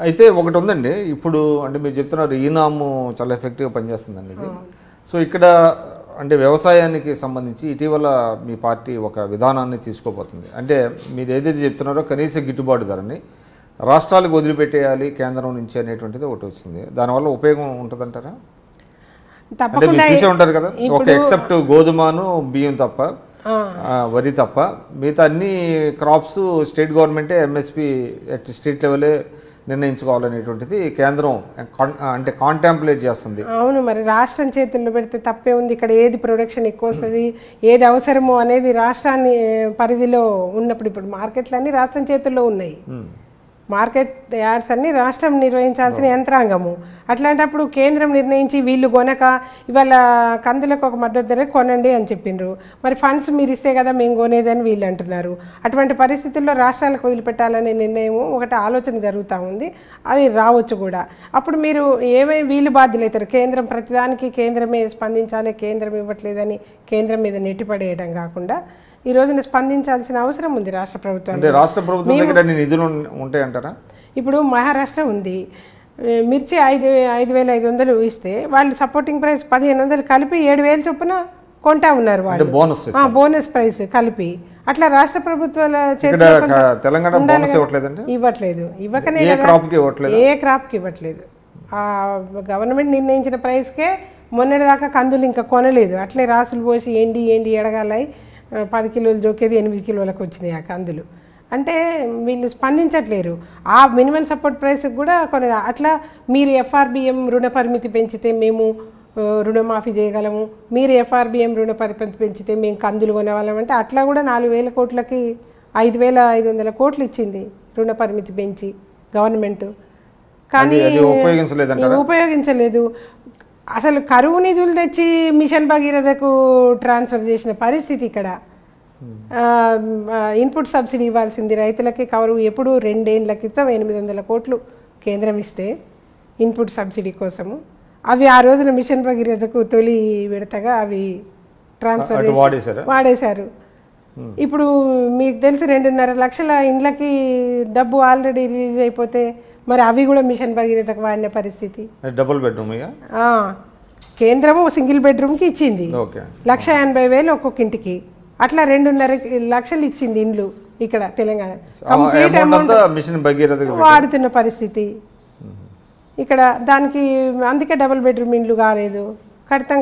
అయితే ఒకటి ఉందండి, ఇప్పుడు అంటే మీరు చెప్తున్నారు ఈనాము చాలా ఎఫెక్టివ్గా పనిచేస్తుందండి ఇది. సో ఇక్కడ అంటే వ్యవసాయానికి సంబంధించి ఇటీవల మీ పార్టీ ఒక విధానాన్ని తీసుకోబోతుంది. అంటే మీరు ఏదైతే చెప్తున్నారో కనీస గిట్టుబాటు ధరని రాష్ట్రాలకు వదిలిపెట్టేయాలి కేంద్రం నుంచి అనేటువంటిది ఒకటి వస్తుంది. దానివల్ల ఉపయోగం ఉంటుందంటారా? అంటే మీరు చూసే ఉంటారు కదా, ఒక ఎక్సెప్ట్ గోధుమను బియ్యం తప్ప, వరి తప్ప మిగతా అన్ని క్రాప్స్ స్టేట్ గవర్నమెంటే ఎంఎస్పి అట్ స్టేట్ లెవెలే నిర్ణయించుకోవాలనేటువంటిది కేంద్రం అంటే కాంటెంప్లేట్ చేస్తుంది. అవును, మరి రాష్ట్రం చేతుల్లో పెడితే తప్పే ఉంది. ఇక్కడ ఏది ప్రొడక్షన్ ఎక్కువ వస్తుంది, ఏది అవసరమో అనేది రాష్ట్రాన్ని పరిధిలో ఉన్నప్పుడు, ఇప్పుడు మార్కెట్లన్నీ రాష్ట్రం చేతుల్లో ఉన్నాయి. మార్కెట్ యార్డ్స్ అన్ని రాష్ట్రం నిర్వహించాల్సిన యంత్రాంగము. అట్లాంటప్పుడు కేంద్రం నిర్ణయించి వీళ్ళు కొనక ఇవాళ కందులకు ఒక మద్దతు ధర కొనండి అని చెప్పిండ్రు. మరి ఫండ్స్ మీరు ఇస్తే కదా మేము కొనేదని వీళ్ళు అంటున్నారు. అటువంటి పరిస్థితుల్లో రాష్ట్రాలకు వదిలిపెట్టాలనే నిర్ణయం ఒకటి ఆలోచన జరుగుతూ ఉంది. అది రావచ్చు కూడా. అప్పుడు మీరు వీళ్ళు బాధ్యులవుతారు. కేంద్రం ప్రతిదానికి కేంద్రమే స్పందించాలి, కేంద్రం ఇవ్వట్లేదని కేంద్రం మీద నెట్టిపడేయడం కాకుండా ఈ రోజున స్పందించాల్సిన అవసరం ఉంది రాష్ట్ర ప్రభుత్వం. అంటే రాష్ట్ర ప్రభుత్వం దగ్గర నిధులు ఉంటాయంటారా? ఇప్పుడు మహారాష్ట్ర ఉంది, మిర్చి 5,500 ఇస్తే వాళ్ళు సపోర్టింగ్ ప్రైస్ 1,500 కలిపి 7,000 చొప్పున కొంటా ఉన్నారు వాళ్ళు, బోనస్ ప్రైస్ కలిపి. అట్లా రాష్ట్ర ప్రభుత్వాల ఇవ్వట్లేదు. ఇవ్వకనే ఏ క్రాప్కి ఇవ్వట్లేదు. గవర్నమెంట్ నిర్ణయించిన ప్రైస్కే మొన్నటిదాకా కందులు ఇంకా కొనలేదు. అట్లే రాసులు పోసి ఎండి ఎడగాలై 10 కిలోలు జోకేది 8 కిలోలకు వచ్చినాయి ఆ కందులు. అంటే వీళ్ళు స్పందించట్లేరు. ఆ మినిమం సపోర్ట్ ప్రైస్కి కూడా కొన్ని. అట్లా మీరు ఎఫ్ఆర్బిఎం రుణ పరిమితి పెంచితే మేము రుణమాఫీ చేయగలము, మీరు ఎఫ్ఆర్బిఎం రుణ పరిమితి పెంచితే మేము కందులు కొనేవాళ్ళం. అట్లా కూడా 4,000 కోట్లకి 5,500 కోట్లు ఇచ్చింది రుణ పరిమితి పెంచి గవర్నమెంట్. కానీ ఉపయోగించలేదు. అసలు కరువు నిధులు తెచ్చి మిషన్ భగీరథకు ట్రాన్స్ఫర్ చేసిన పరిస్థితి ఇక్కడ. ఇన్పుట్ సబ్సిడీ ఇవ్వాల్సింది రైతులకి. కరువు ఎప్పుడు 2 ఏళ్ల క్రితం 800 కోట్లు కేంద్రం ఇస్తే ఇన్పుట్ సబ్సిడీ కోసము, అవి ఆ రోజున మిషన్ భగీరథకు తొలి విడతగా అవి ట్రాన్స్ఫర్ వాడేశారు. ఇప్పుడు మీకు తెలిసి 2.5 లక్షల ఇండ్లకి డబ్బు ఆల్రెడీ రిలీజ్ అయిపోతే మరి అవి కూడా మిషన్ భగీరథకు వాడిన పరిస్థితి. డబుల్ బెడ్రూమ్ కేంద్రము సింగిల్ బెడ్రూమ్కి ఇచ్చింది 1,80,000 ఒక్కొక్క ఇంటికి. అట్లా 2.5 లక్షలు ఇచ్చింది ఇండ్లు ఇక్కడ తెలంగాణ. కంప్లీట్ అమౌంట్ వాడుతున్న పరిస్థితి ఇక్కడ. దానికి అందుకే డబుల్ బెడ్రూమ్ ఇండ్లు కాలేదు. కడతాం